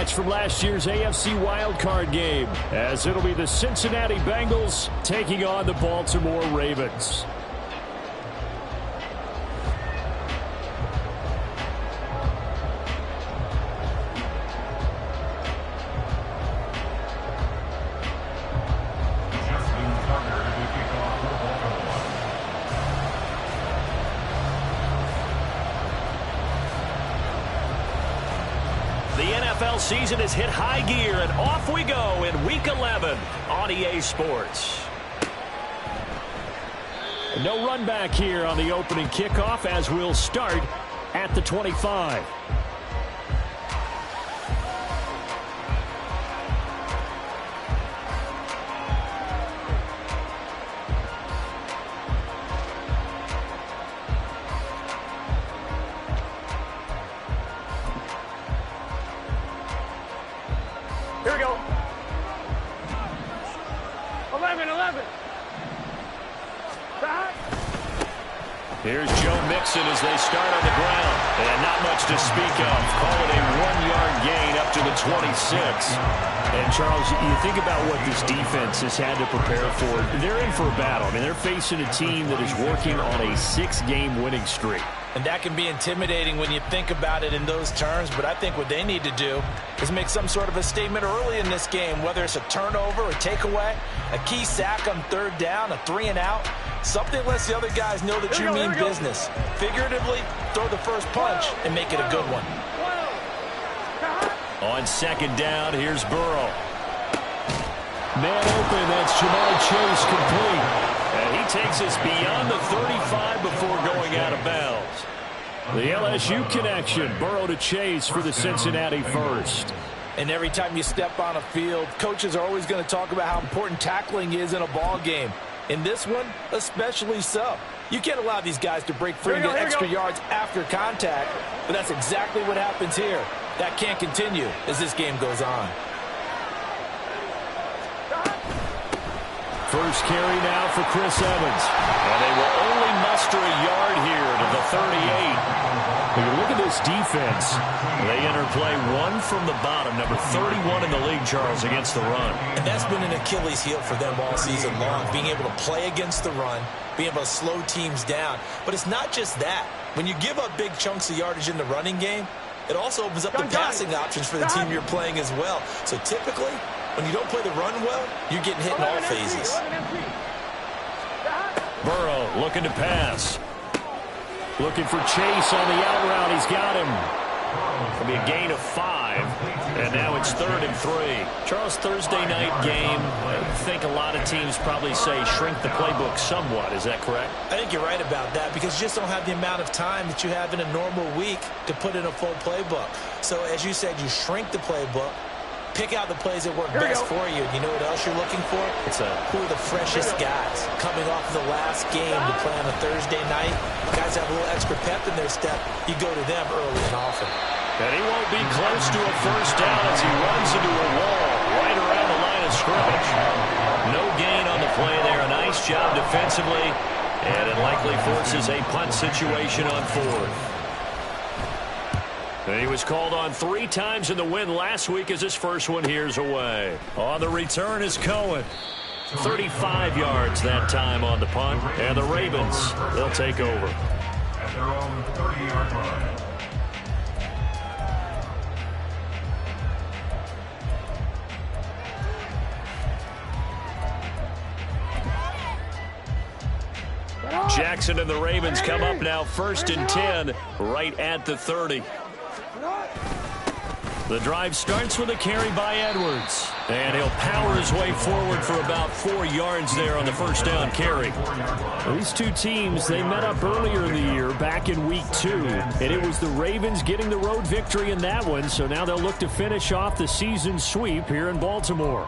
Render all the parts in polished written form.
rematch from last year's AFC wildcard game, as it'll be the Cincinnati Bengals taking on the Baltimore Ravens. The NFL season has hit high gear, and off we go in Week 11 on EA Sports. No run back here on the opening kickoff, as we'll start at the 25. Here we go. 11. Back. Here's Joe Mixon as they start on the ground. And not much to speak of. Call it a 1-yard gain up to the 26. And, Charles, you think about what this defense has had to prepare for. They're in for a battle. I mean, they're facing a team that is working on a 6-game winning streak. And that can be intimidating when you think about it in those terms, but I think what they need to do is make some sort of a statement early in this game, whether it's a turnover, a takeaway, a key sack on third down, a 3-and-out, something lets the other guys know that you mean business. Figuratively, throw the first punch and make it a good one. On second down, here's Burrow. Man open, that's Ja'Marr Chase complete. And he takes us beyond the 35 before going out of bounds. The LSU connection, Burrow to Chase for the Cincinnati first. And every time you step on a field, coaches are always going to talk about how important tackling is in a ball game. In this one, especially so. You can't allow these guys to break free and get extra yards after contact, but that's exactly what happens here. That can't continue as this game goes on. First carry now for Chris Evans. And they will only muster a yard here to the 38. When you look at this defense, they enter play one from the bottom, number 31 in the league, Charles, against the run. And that's been an Achilles heel for them all season long, being able to play against the run, being able to slow teams down. But it's not just that. When you give up big chunks of yardage in the running game, it also opens up the passing options for the team you're playing as well. So typically, when you don't play the run well, you're getting hit in all phases. Burrow looking to pass. Looking for Chase on the out route. He's got him. It'll be a gain of 5. And now it's 3rd and 3. Charles, Thursday night game. I think a lot of teams probably say shrink the playbook somewhat. Is that correct? I think you're right about that because you just don't have the amount of time that you have in a normal week to put in a full playbook. So as you said, you shrink the playbook. Pick out the plays that work best for you. You know what else you're looking for? Who are the freshest guys coming off of the last game to play on a Thursday night? Guys have a little extra pep in their step. You go to them early and often. And he won't be close to a first down as he runs into a wall right around the line of scrimmage. No gain on the play there. A nice job defensively. And it likely forces a punt situation on 4th. And he was called on 3 times in the win last week as his first one here's away. On the return is Cohen. 35 yards that time on the punt. And the Ravens, they'll take over. At their own 30-yard line. Jackson and the Ravens come up now 1st and 10 right at the 30. The drive starts with a carry by Edwards. And he'll power his way forward for about 4 yards there on the first down carry. These two teams, they met up earlier in the year back in week 2. And it was the Ravens getting the road victory in that one. So now they'll look to finish off the season sweep here in Baltimore.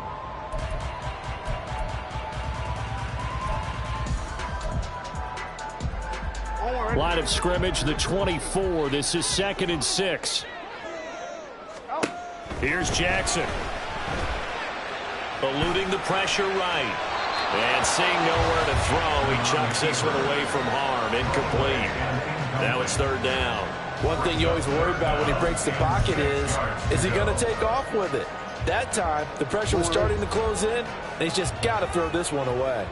Line of scrimmage, the 24. This is 2nd and 6. Here's Jackson. Eluding the pressure right. And seeing nowhere to throw, he chucks this one away from harm. Incomplete. Now it's 3rd down. One thing you always worry about when he breaks the pocket is he going to take off with it? That time, the pressure was starting to close in, and he's just got to throw this one away.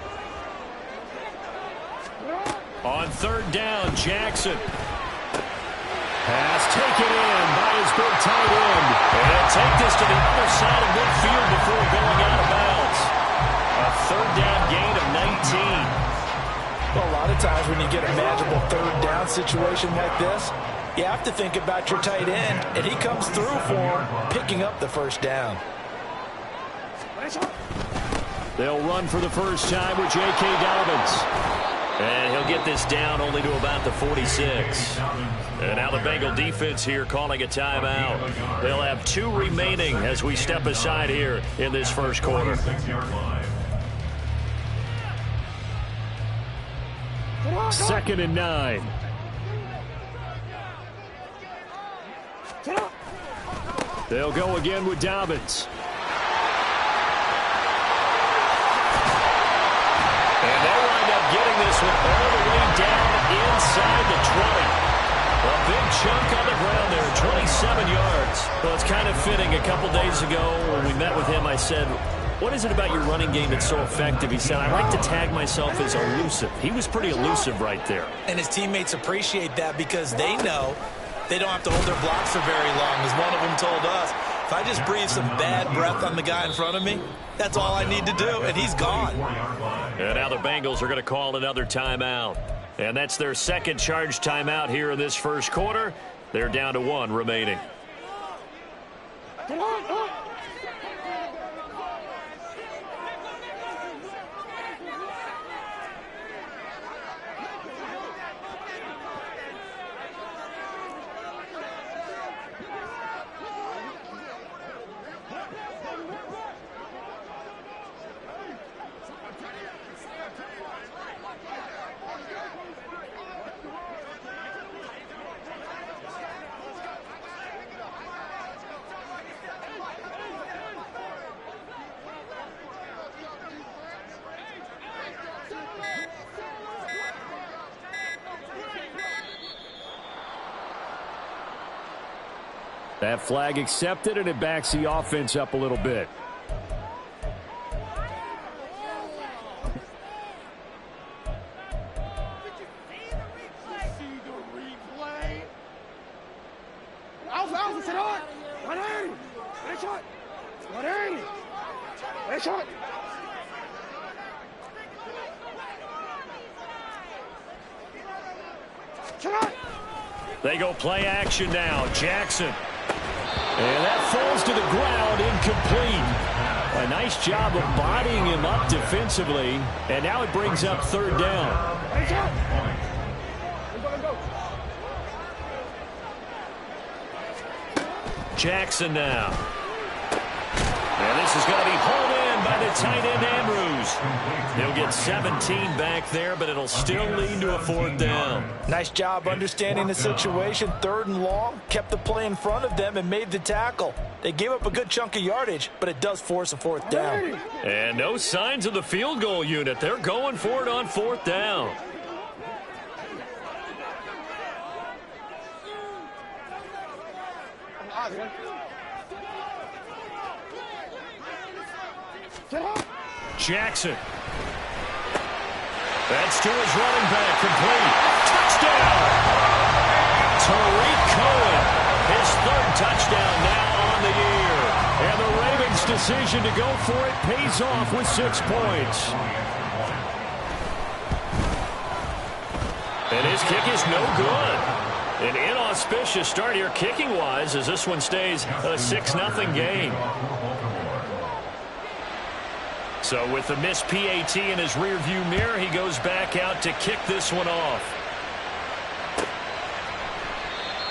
On third down, Jackson. Pass taken in by his big tight end. And take this to the other side of midfield before going out of bounds. A third down gain of 19. Well, a lot of times when you get a magical third down situation like this, you have to think about your tight end, and he comes through for him, picking up the first down. They'll run for the first time with J.K. Dobbins. And he'll get this down only to about the 46. And now the Bengal defense here calling a timeout. They'll have 2 remaining as we step aside here in this first quarter. Second and 9. They'll go again with Dobbins. And they'll wind up getting this one all the way down inside the 20. A big chunk on the ground there, 27 yards. Well, it's kind of fitting. A couple days ago when we met with him, I said, what is it about your running game that's so effective? He said, I like to tag myself as elusive. He was pretty elusive right there. And his teammates appreciate that because they know they don't have to hold their blocks for very long. As one of them told us, if I just breathe some bad breath on the guy in front of me, that's all I need to do, and he's gone. And now the Bengals are going to call another timeout. And that's their second charge timeout here in this first quarter. They're down to 1 remaining. That flag accepted, and it backs the offense up a little bit. They go play action now. Jackson. And that falls to the ground, incomplete. A nice job of bodying him up defensively. And now it brings up third down. Jackson now. And this is going to be hauled in by the tight end, Andrews. He'll get 17 back there, but it'll still lead to a fourth down. Nice job understanding the situation. Third and long, kept the play in front of them and made the tackle. They gave up a good chunk of yardage, but it does force a fourth down. And no signs of the field goal unit. They're going for it on fourth down. Jackson. That's to his running back, complete. Touchdown! Tariq Cohen, his third touchdown now on the year. And the Ravens' decision to go for it pays off with 6 points. And his kick is no good. An inauspicious start here kicking-wise as this one stays a 6-0 game. So with the missed PAT in his rearview mirror, he goes back out to kick this one off.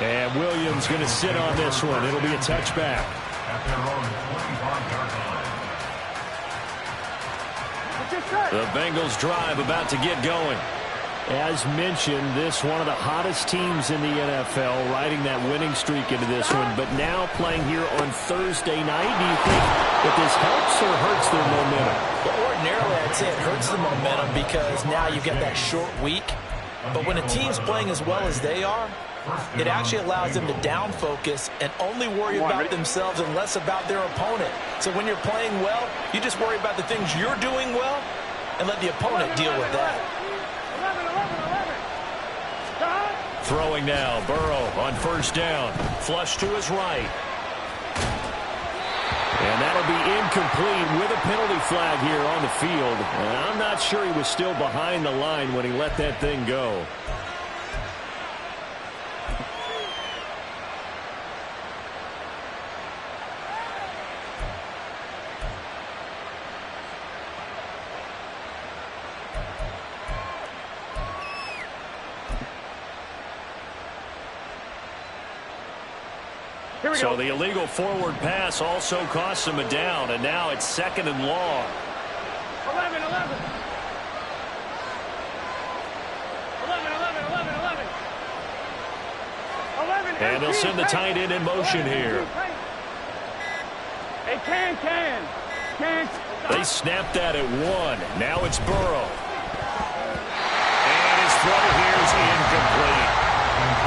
And Williams going to sit on this one. It'll be a touchback. The Bengals drive about to get going. As mentioned, this one of the hottest teams in the NFL, riding that winning streak into this one, but now playing here on Thursday night. Do you think that this helps or hurts their momentum? Well, ordinarily, I'd say it hurts the momentum because now you've got that short week. But when a team's playing as well as they are, it actually allows them to down focus and only worry about themselves and less about their opponent. So when you're playing well, you just worry about the things you're doing well and let the opponent deal with that. 11. Throwing now, Burrow on first down. Flush to his right. And that'll be incomplete with a penalty flag here on the field. And I'm not sure he was still behind the line when he let that thing go. So the illegal forward pass also costs him a down, and now it's 2nd and long. 11. And they'll send the tight end in motion here. Hey, can. They snapped that at 1. Now it's Burrow. And his throw here is incomplete.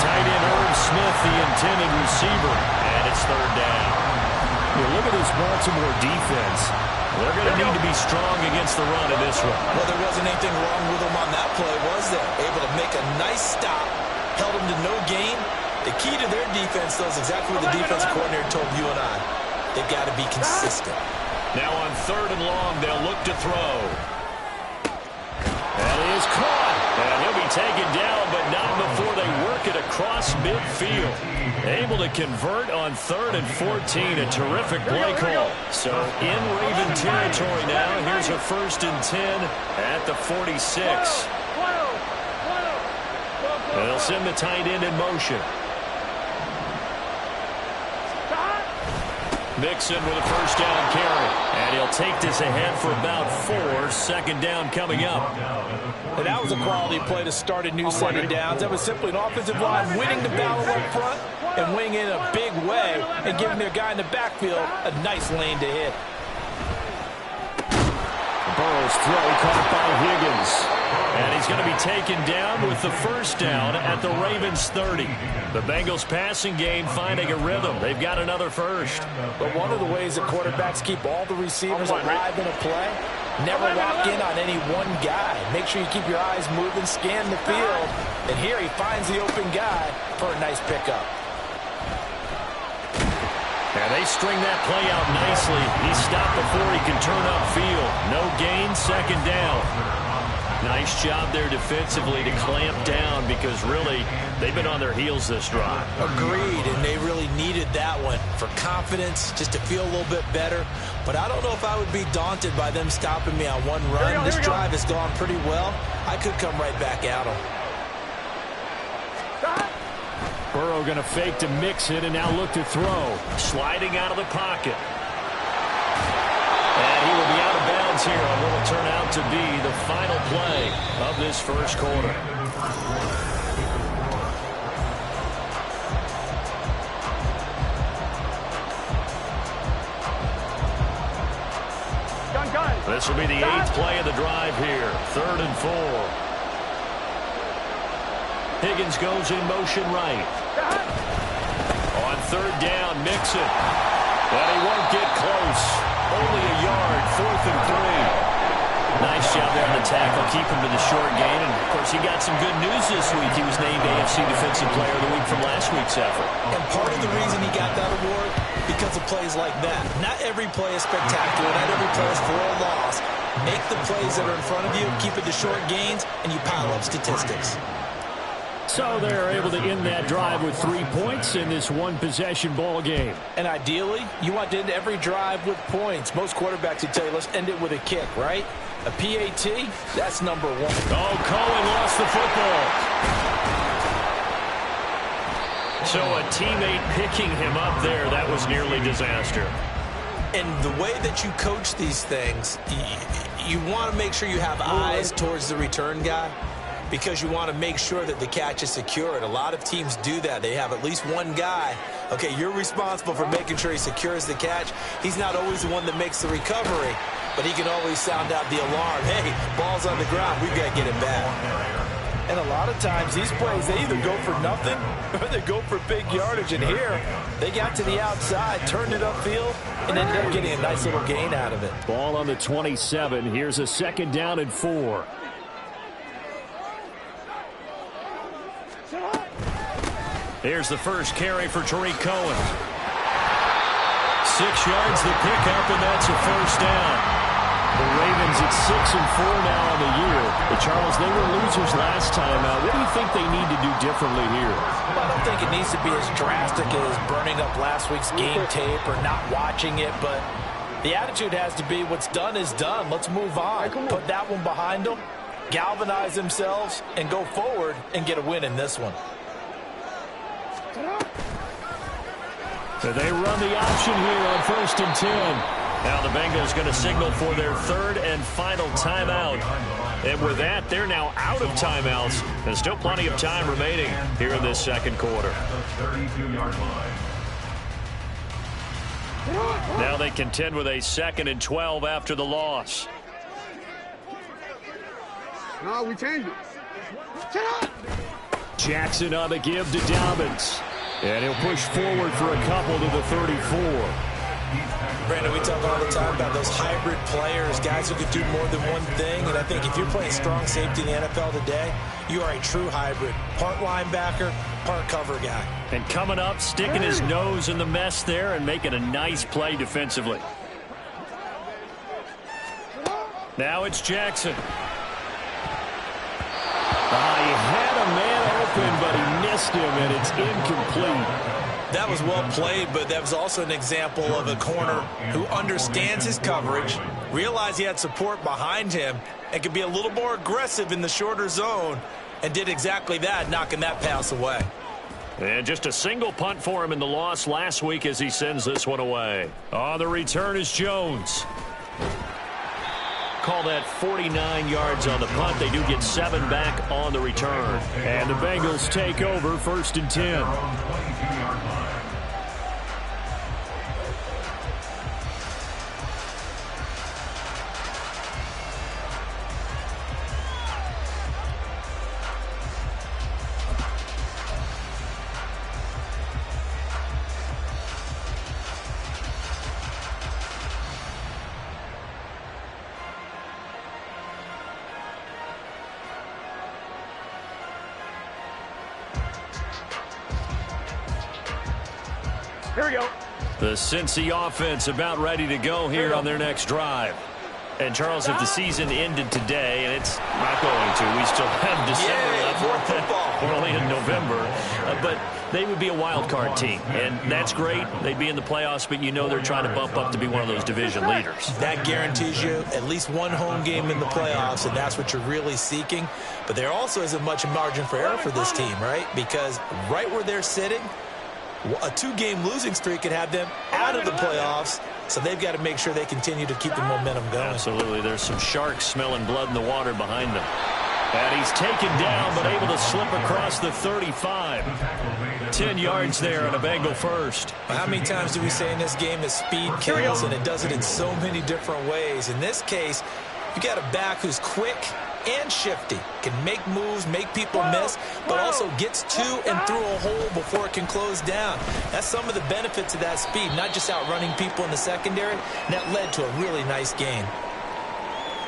Tight end Irv Smith, the intended receiver, and it's 3rd down. Look at this Baltimore defense. They're going to need to be strong against the run in this one. Well, there wasn't anything wrong with them on that play, was there? Able to make a nice stop, held them to no gain. The key to their defense, though, is exactly what the defensive coordinator told you and I. They've got to be consistent. Now on 3rd and long, they'll look to throw. That is caught. And he'll be taken down, but not before they work it across midfield. Able to convert on 3rd and 14. A terrific play call. So in Raven territory now. Here's a 1st and 10 at the 46. They'll send the tight end in motion. Mixon with a 1st down carry. And he'll take this ahead for about 4. 2nd down coming up. And that was a quality play to start a new set of downs. That was simply an offensive line winning the battle up front and winning in a big way and giving their guy in the backfield a nice lane to hit. Burrow's throw caught by Higgins. And he's going to be taken down with the 1st down at the Ravens 30. The Bengals passing game finding a rhythm. They've got another 1st. But one of the ways that quarterbacks keep all the receivers alive in a play, never lock in on any one guy. Make sure you keep your eyes moving, scan the field. And here he finds the open guy for a nice pickup. And they string that play out nicely. He stopped before he can turn upfield. No gain, 2nd down. Nice job there defensively to clamp down because really they've been on their heels this drive. Agreed, and they really needed that one for confidence, just to feel a little bit better. But I don't know if I would be daunted by them stopping me on one run. This drive has gone pretty well. I could come right back at them. Burrow going to fake to Mixon and now look to throw. Sliding out of the pocket. And he will be out of bounds here on what will turn out to be the final play of this 1st quarter. This will be the 8th play of the drive here. 3rd and 4. Higgins goes in motion right. On 3rd down, Mixon. But he won't get close. Only a yard, 4th and 3. Nice job there on the tackle. Keep him to the short gain. And, of course, he got some good news this week. He was named AFC Defensive Player of the Week from last week's effort. And part of the reason he got that award, because of plays like that. Not every play is spectacular. Not every play is for a loss. Make the plays that are in front of you, keep it to short gains, and you pile up statistics. So they're able to end that drive with 3 points in this one-possession ball game. And ideally, you want to end every drive with points. Most quarterbacks would tell you, let's end it with a kick, right? A PAT, that's number 1. Oh, Cohen lost the football. So a teammate picking him up there, that was nearly disaster. And the way that you coach these things, you want to make sure you have eyes towards the return guy, because you want to make sure that the catch is secured. A lot of teams do that. They have at least one guy. Okay, you're responsible for making sure he secures the catch. He's not always the one that makes the recovery, but he can always sound out the alarm. Hey, ball's on the ground. We've got to get it back. And a lot of times these plays, they either go for nothing or they go for big yardage. And here, they got to the outside, turned it upfield, and ended up getting a nice little gain out of it. Ball on the 27. Here's a 2nd down and 4. Here's the first carry for Tariq Cohen. 6 yards the pickup, and that's a first down. The Ravens at 6-4 now on the year. But Charles, they were losers last time out. What do you think they need to do differently here? Well, I don't think it needs to be as drastic as burning up last week's game tape or not watching it, but the attitude has to be what's done is done. Let's move on. Put that one behind them, galvanize themselves, and go forward and get a win in this one. So they run the option here on 1st and 10. Now the Bengals going to signal for their 3rd and final timeout. And with that, they're now out of timeouts. There's still plenty of time remaining here in this 2nd quarter. Now they contend with a 2nd and 12 after the loss. No, we changed it. Jackson on the give to Dobbins. And he'll push forward for a couple to the 34. Brandon, we talk all the time about those hybrid players, guys who can do more than one thing. And I think if you're playing strong safety in the NFL today, you are a true hybrid. Part linebacker, part cover guy. And coming up, sticking his nose in the mess there and making a nice play defensively. Now it's Jackson. He had a man open, but he missed him, and it's incomplete. That was well played, but that was also an example of a corner who understands his coverage, realized he had support behind him, and could be a little more aggressive in the shorter zone, and did exactly that, knocking that pass away. And just a single punt for him in the loss last week as he sends this one away. On the return is Jones. Call that 49 yards on the punt. They do get 7 back on the return. And the Bengals take over 1st and 10. Here we go. The Cincy offense about ready to go here on their next drive. And, Charles, if the season ended today, and it's not going to, we still have December left. We're only in November. But they would be a wild card team, and that's great. They'd be in the playoffs, but you know they're trying to bump up to be one of those division leaders. That guarantees you at least one home game in the playoffs, and that's what you're really seeking. But there also isn't much margin for error for this team, right? Because right where they're sitting, a 2-game losing streak could have them out of the playoffs, so they've got to make sure they continue to keep the momentum going. Absolutely. There's some sharks smelling blood in the water behind them. And he's taken down, but able to slip across the 35. 10 yards there on a Bengal first. How many times do we say in this game that speed kills, and it does it in so many different ways? In this case, you got a back who's quick and shifty, can make moves, make people miss, but also gets to and through a hole before it can close down. That's some of the benefits of that speed, not just outrunning people in the secondary, and that led to a really nice gain.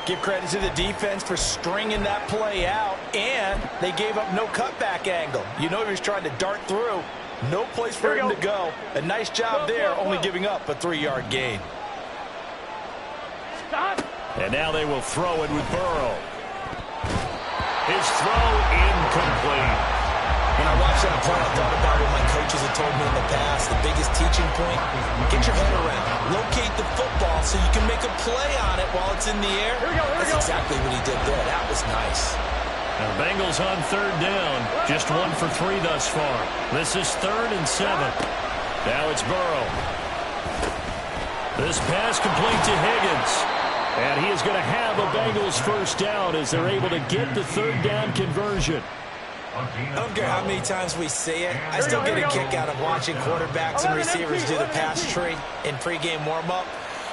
Give credit to the defense for stringing that play out, and they gave up no cutback angle. You know he was trying to dart through. No place for him to go. A nice job there, only giving up a 3-yard gain. And now they will throw it with Burrow. His throw incomplete. When I watched that play, I thought about what my coaches had told me in the past. The biggest teaching point, get your head around. Locate the football so you can make a play on it while it's in the air. That's exactly what he did there. That was nice. Now the Bengals on 3rd down. Just 1 for 3 thus far. This is 3rd and 7. Now it's Burrow. This pass complete to Higgins. And he is going to have a Bengals first down as they're able to get the 3rd down conversion. I don't care how many times we say it. I still get a kick out of watching quarterbacks and receivers do the pass tree in pregame warm-up.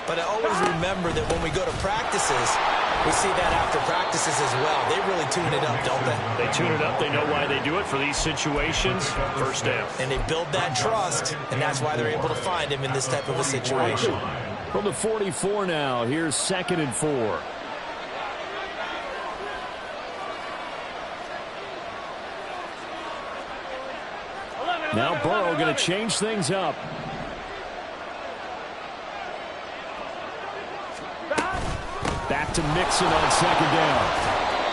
But I always remember that when we go to practices, We see that after practices as well. They really tune it up, don't they? They tune it up. They know why they do it for these situations. First down. And they build that trust, and that's why they're able to find him in this type of a situation. From the 44 now, here's 2nd and 4. Now Burrow going to change things up. Back to Mixon on 2nd down.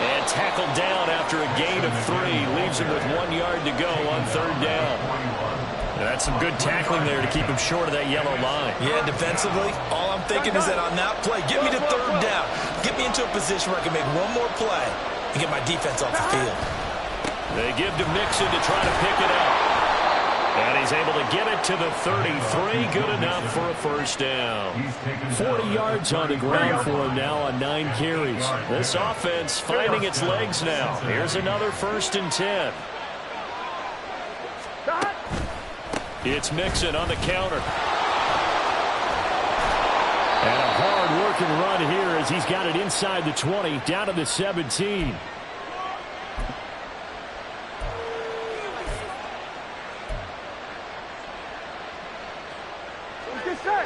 And tackled down after a gain of 3. Leaves him with 1 yard to go on 3rd down. And that's some good tackling there to keep him short of that yellow line. Yeah, defensively, all I'm thinking is that on that play, get me to 3rd down. Get me into a position where I can make one more play and get my defense off the field. They give to Mixon to try to pick it up. And he's able to get it to the 33. Good enough for a first down. 40 yards on the ground for him now on 9 carries. This offense finding its legs now. Here's another 1st and 10. It's Mixon on the counter. And a hard-working run here as he's got it inside the 20, down to the 17.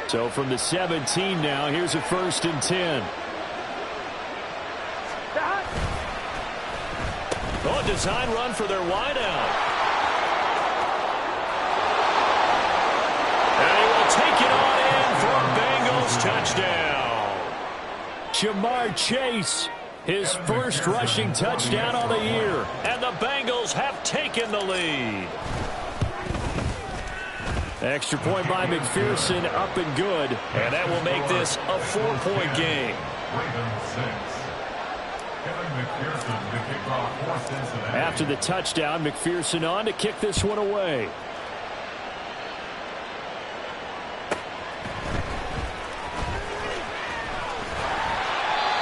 So from the 17 now, here's a 1st and 10. Oh, a design run for their wideout. And he will take it on in for a Bengals touchdown. Jamar Chase, his first rushing touchdown of the year. And the Bengals have taken the lead. Extra point by McPherson, up and good. And that will make this a 4-point game. After the touchdown, McPherson on to kick this one away.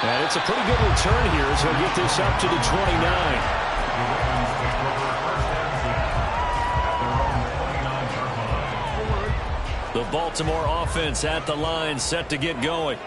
And it's a pretty good return here as he'll get this up to the 29. The Baltimore offense at the line, set to get going.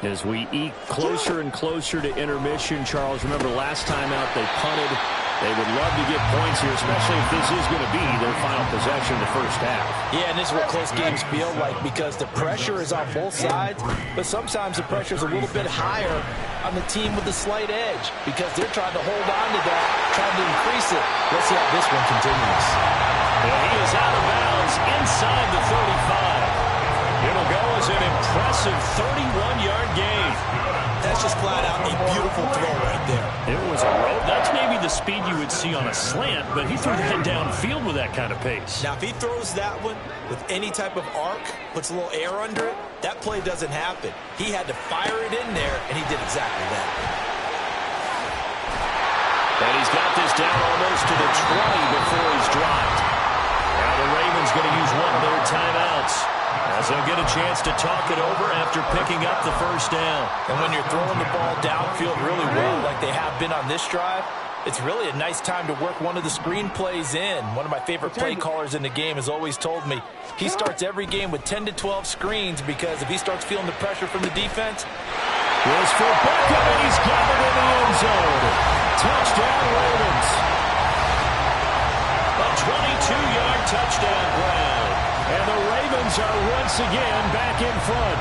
As we eke closer and closer to intermission, Charles, remember last time out they punted. They would love to get points here, especially if this is going to be their final possession in the first half. Yeah, and this is what close games feel like because the pressure is on both sides, but sometimes the pressure is a little bit higher on the team with the slight edge because they're trying to hold on to that, trying to increase it. Let's see how this one continues. And he is out of bounds inside the 35. It'll go as an impressive 31-yard gain. That's just flat out a beautiful throw right there. It was a rope. That's maybe the speed you would see on a slant, but he threw that downfield with that kind of pace. Now, if he throws that one with any type of arc, puts a little air under it, that play doesn't happen. He had to fire it in there, and he did exactly that. And he's got this down almost to the 20 before he's dropped. Now the Ravens going to use one of their timeouts, as they'll get a chance to talk it over after picking up the first down. And when you're throwing the ball downfield really well like they have been on this drive, it's really a nice time to work one of the screen plays in. One of my favorite play callers in the game has always told me he starts every game with 10 to 12 screens because if he starts feeling the pressure from the defense. Here's for Beckham, and he's got it in the end zone. Touchdown, Ravens. A 22-yard touchdown grab. And the Ravens are once again back in front.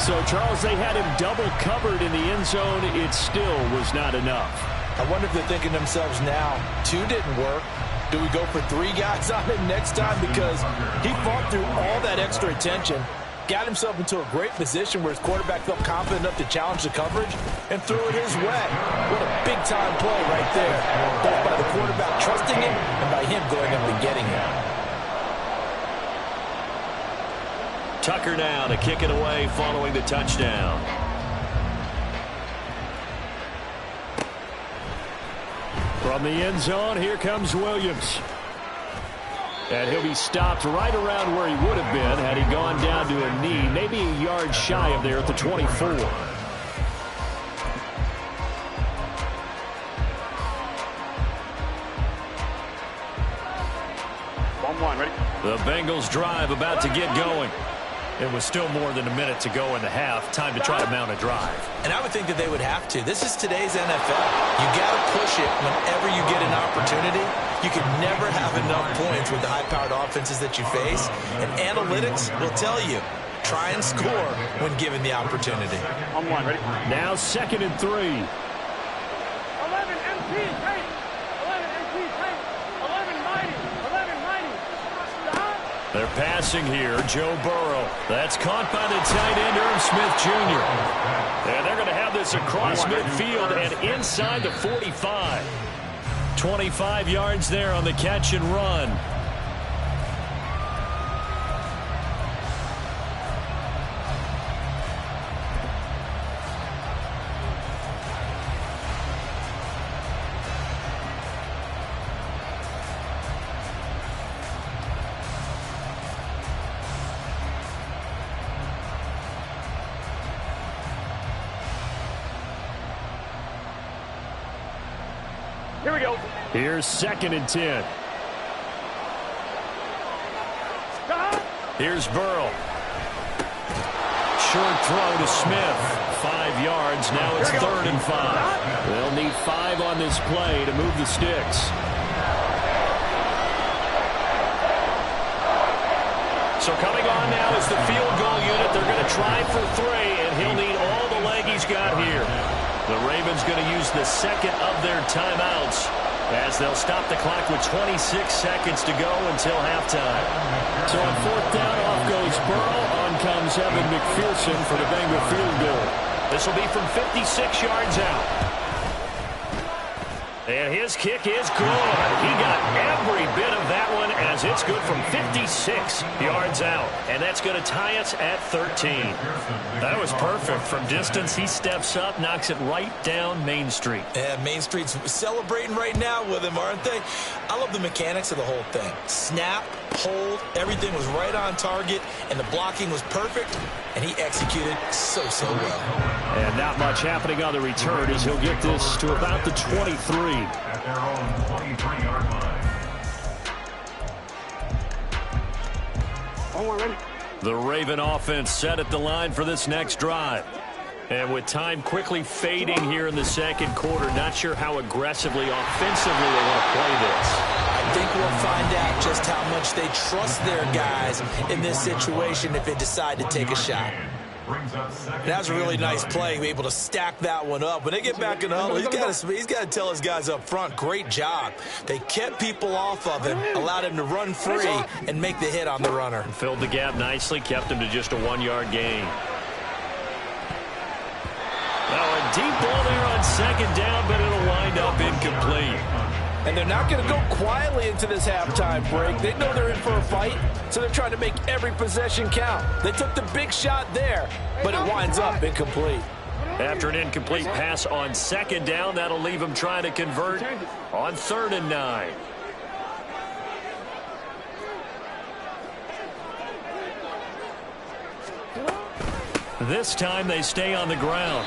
So, Charles, they had him double covered in the end zone. It still was not enough. I wonder if they're thinking to themselves now, 2 didn't work. Do we go for 3 guys on him next time? Because he fought through all that extra attention, got himself into a great position where his quarterback felt confident enough to challenge the coverage and threw it his way. What a big-time play right there, both by the quarterback trusting him and by him going up and getting him. Tucker now to kick it away following the touchdown. From the end zone, here comes Williams. And he'll be stopped right around where he would have been had he gone down to a knee, maybe a yard shy of there at the 24. 1-1, ready? The Bengals drive about to get going. It was still more than a minute to go in the half. Time to try to mount a drive. And I would think that they would have to. This is today's NFL. You got to push it whenever you get an opportunity. You can never have enough points with the high-powered offenses that you face. And analytics will tell you, try and score when given the opportunity. On one, ready? Now 2nd and 3. 11 MT, tank. 11 MT, tank. 11 mighty. 11 mighty. Stop. They're passing here. Joe Burrow. That's caught by the tight end, Irv Smith Jr. And they're going to have this across midfield and inside the 45. 25 yards there on the catch and run. Here we go. Here's 2nd and 10. Stop. Here's Burrow. Short throw to Smith. 5 yards. Now it's 3rd and 5. They'll need 5 on this play to move the sticks. So coming on now is the field goal unit. They're going to try for 3, and he'll need all the leg he's got here. The Ravens going to use the second of their timeouts as they'll stop the clock with 26 seconds to go until halftime. So on 4th down, off goes Burrow. On comes Evan McPherson for the Bengal field goal. This will be from 56 yards out. And his kick is good. He got every bit of that one as it's good from 56 yards out. And that's going to tie us at 13. That was perfect. From distance, he steps up, knocks it right down Main Street. Yeah, Main Street's celebrating right now with him, aren't they? I love the mechanics of the whole thing. Snap, hold, everything was right on target, and the blocking was perfect, and he executed so well. And not much happening on the return as he'll get this to about the 23. At their own 23-yard line. On one, ready? The Raven offense set at the line for this next drive. And with time quickly fading here in the second quarter, not sure how aggressively, offensively they want to play this. I think we'll find out just how much they trust their guys in this situation if they decide to take a shot. That was a really nice play, able to stack that one up. When they get back in the huddle, he's got to tell his guys up front, great job. They kept people off of him, allowed him to run free and make the hit on the runner. Filled the gap nicely, kept him to just a 1-yard gain. Now a deep ball there on 2nd down, but it'll wind up incomplete. And they're not going to go quietly into this halftime break. They know they're in for a fight, so they're trying to make every possession count. They took the big shot there, but it winds up incomplete. After an incomplete pass on 2nd down, that'll leave them trying to convert on 3rd and 9. This time they stay on the ground.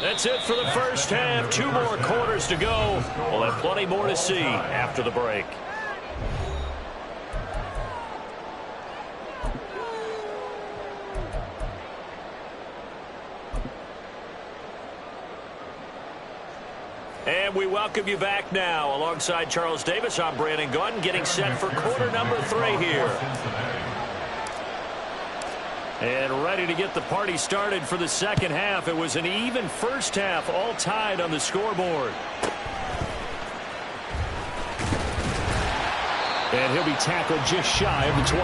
That's it for the first half. 2 more quarters to go. We'll have plenty more to see after the break. And we welcome you back now. Alongside Charles Davis, I'm Brandon Gaudin, getting set for quarter number 3 here. And ready to get the party started for the second half. It was an even first half, all tied on the scoreboard. And he'll be tackled just shy of the 25.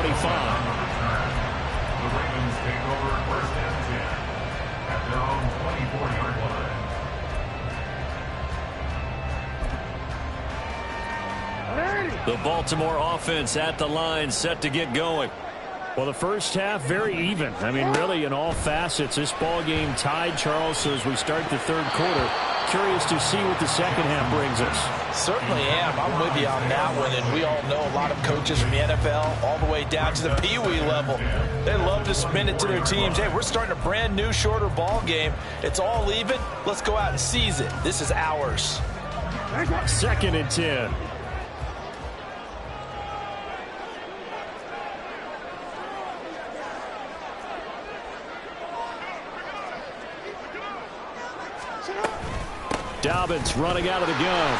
The Ravens take over 1st and 10 at their own 24-yard line. The Baltimore offense at the line, set to get going. Well, the first half, very even. I mean, really, in all facets, this ball game tied, Charles. So as we start the third quarter, curious to see what the second half brings us. Certainly am. I'm with you on that one. And we all know a lot of coaches from the NFL all the way down to the Pee Wee level. They love to spin it to their teams. Hey, we're starting a brand new, shorter ball game. It's all even. Let's go out and seize it. This is ours. 2nd and 10. Dobbins running out of the gun.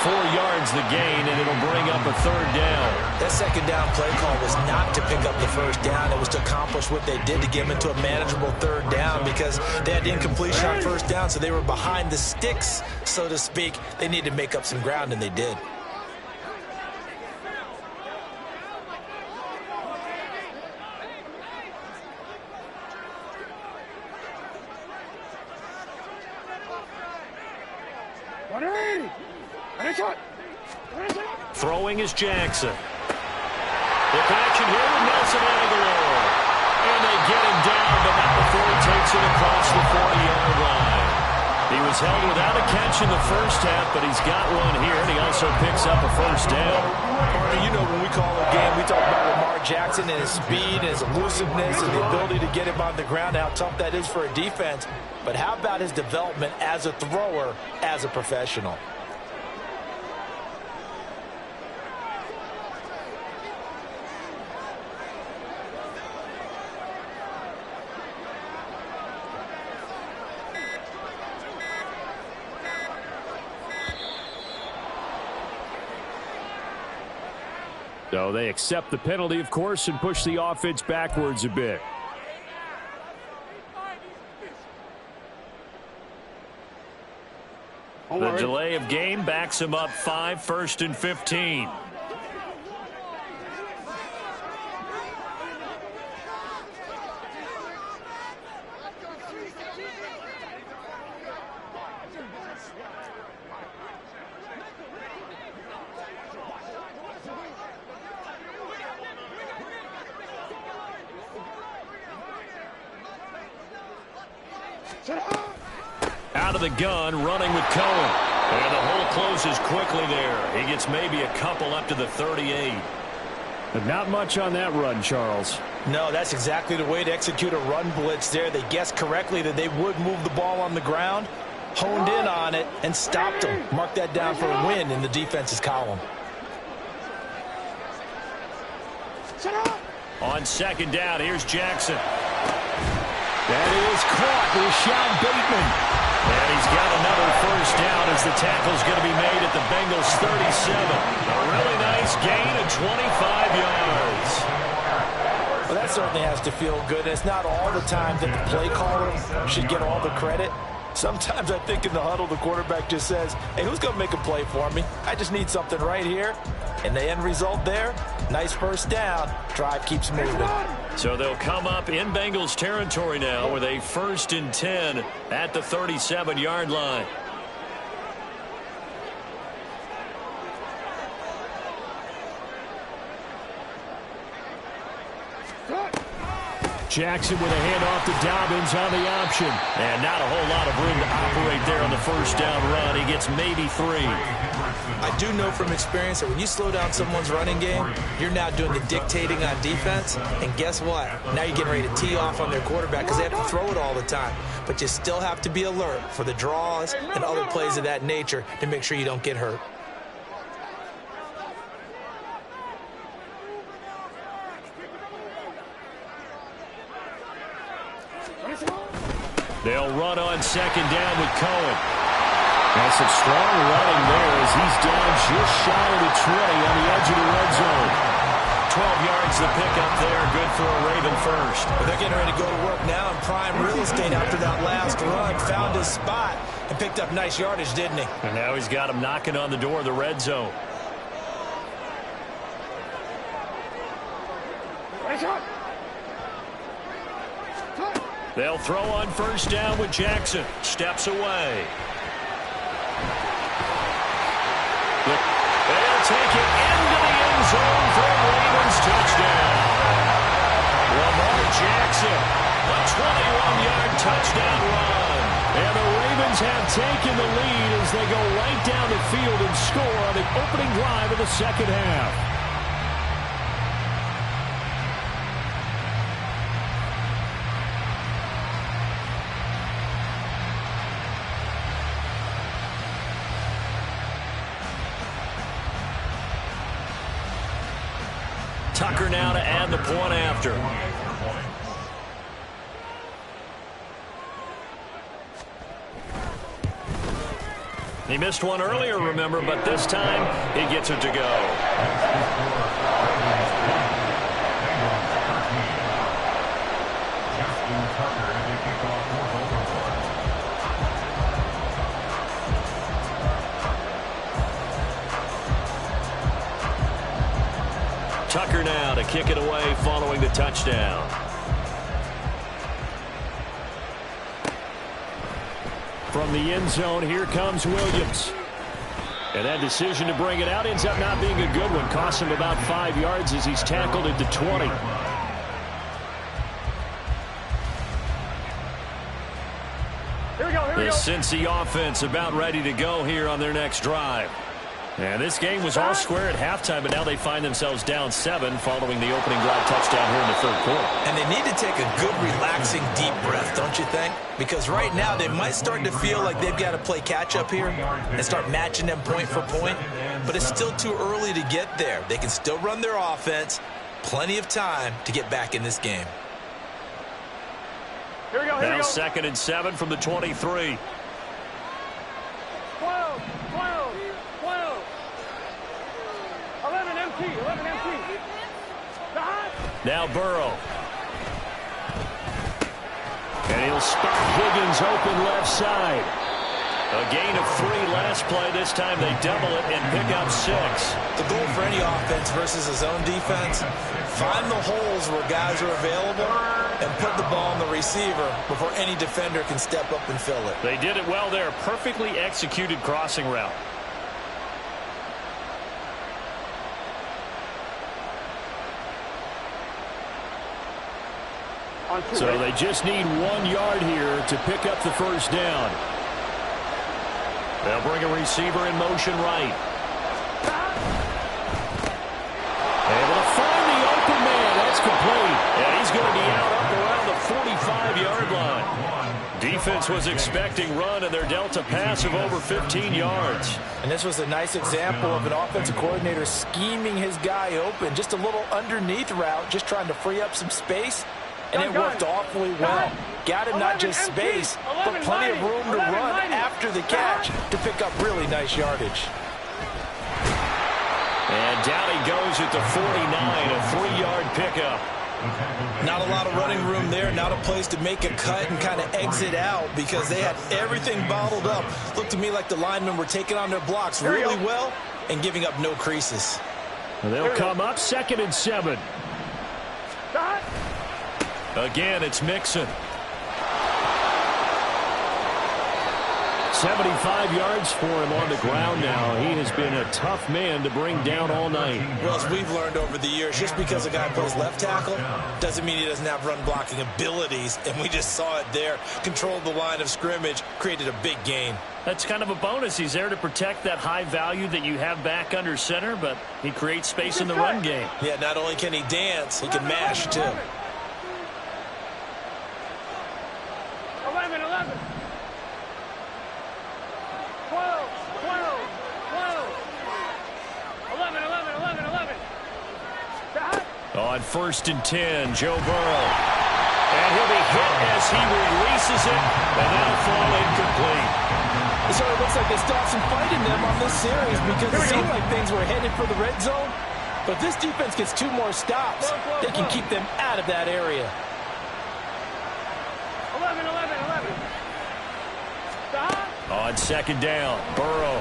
4 yards the gain, and it'll bring up a 3rd down. That 2nd down play call was not to pick up the 1st down. It was to accomplish what they did to get them into a manageable 3rd down because they had incompletion on 1st down, so they were behind the sticks, so to speak. They needed to make up some ground, and they did. Throwing is Jackson. The connection here with Nelson Aguilar. And they get him down, but not before he takes it across the 40-yard line. He was held without a catch in the 1st half, but he's got one here, and he also picks up a 1st down. Partner, you know when we call a game, we talk about Lamar Jackson and his speed and his elusiveness and the ability to get him on the ground, how tough that is for a defense. But how about his development as a thrower, as a professional? So they accept the penalty, of course, and push the offense backwards a bit. The delay of game backs him up 5, 1st and 15. Out of the gun, running with Cohen. And the hole closes quickly there. He gets maybe a couple up to the 38. But not much on that run, Charles. No, that's exactly the way to execute a run blitz there. They guessed correctly that they would move the ball on the ground, honed in on it, and stopped them. Mark that down for a win in the defense's column. On 2nd down, here's Jackson. That is caught. Rashad Bateman. And he's got another 1st down as the tackle's going to be made at the Bengals 37. A really nice gain of 25 yards. Well, that certainly has to feel good. It's not all the time that the play caller should get all the credit. Sometimes I think in the huddle, the quarterback just says, hey, who's going to make a play for me? I just need something right here. And the end result there, nice 1st down. Drive keeps moving. So they'll come up in Bengals territory now with a 1st and 10 at the 37-yard line. Jackson with a handoff to Dobbins on the option. And not a whole lot of room to operate there on the 1st down run. He gets maybe 3. I do know from experience that when you slow down someone's running game, you're now doing the dictating on defense. And guess what? Now you're getting ready to tee off on their quarterback because they have to throw it all the time. But you still have to be alert for the draws and other plays of that nature to make sure you don't get hurt. They'll run on 2nd down with Cohen. And some strong running there as he's down just shy of the 20 on the edge of the red zone. 12 yards the pickup there. Good for a Raven 1st. Well, they're getting ready to go to work now in prime real estate after that last run. Found his spot and picked up nice yardage, didn't he? And now he's got him knocking on the door of the red zone. They'll throw on 1st down with Jackson. Steps away. They'll take it into the end zone for a Ravens touchdown. Lamar Jackson, a 21-yard touchdown run. And the Ravens have taken the lead as they go right down the field and score on the opening drive of the 2nd half. Tucker now to add the point after. He missed one earlier, remember, but this time he gets it to go. Tucker now to kick it away following the touchdown. From the end zone, here comes Williams. And that decision to bring it out ends up not being a good one. Costs him about 5 yards as he's tackled at the 20. The Cincy offense about ready to go here on their next drive. And this game was all square at halftime, but now they find themselves down 7 following the opening drive touchdown here in the third quarter. And they need to take a good, relaxing, deep breath, don't you think? Because right now they might start to feel like they've got to play catch-up here and start matching them point for point. But it's still too early to get there. They can still run their offense. Plenty of time to get back in this game. Here we go, here now we go. 2nd and 7 from the 23. 12, 12, 12. 11 MT, 11 MT. Now Burrow. And he'll spot Higgins open left side. A gain of 3 last play. This time they double it and pick up 6. The goal for any offense versus his own defense, find the holes where guys are available and put the ball on the receiver before any defender can step up and fill it. They did it well there. Perfectly executed crossing route. So they just need 1 yard here to pick up the first down. They'll bring a receiver in motion right. Able to find the open man. That's complete. And he's going to be out up around the 45-yard line. Defense was expecting run, and they're dealt a pass of over 15 yards. And this was a nice example of an offensive coordinator scheming his guy open. Just a little underneath route, just trying to free up some space. And it worked awfully well. Got him not just space, but plenty of room to run after the catch to pick up really nice yardage. And down he goes at the 49, a 3-yard pickup. Not a lot of running room there, not a place to make a cut and kind of exit out because they had everything bottled up. Looked to me like the linemen were taking on their blocks really well and giving up no creases. And they'll come up 2nd and 7. Again, it's Mixon. 75 yards for him on the ground now. He has been a tough man to bring down all night. Well, as we've learned over the years, just because a guy plays left tackle doesn't mean he doesn't have run blocking abilities, and we just saw it there. Controlled the line of scrimmage, created a big gain. That's kind of a bonus. He's there to protect that high value that you have back under center, but he creates space in the run game. Yeah, not only can he dance, he can mash, too. 11, 11. 12, 12, 12. 11, 11, 11, 11. On 1st and 10, Joe Burrow. And he'll be hit as he releases it, and that'll fall incomplete. So it looks like they still have some fight in them on this series because it seemed like things were headed for the red zone. But if this defense gets 2 more stops, they can keep them out of that area. 11, 11, 11. On 2nd down, Burrow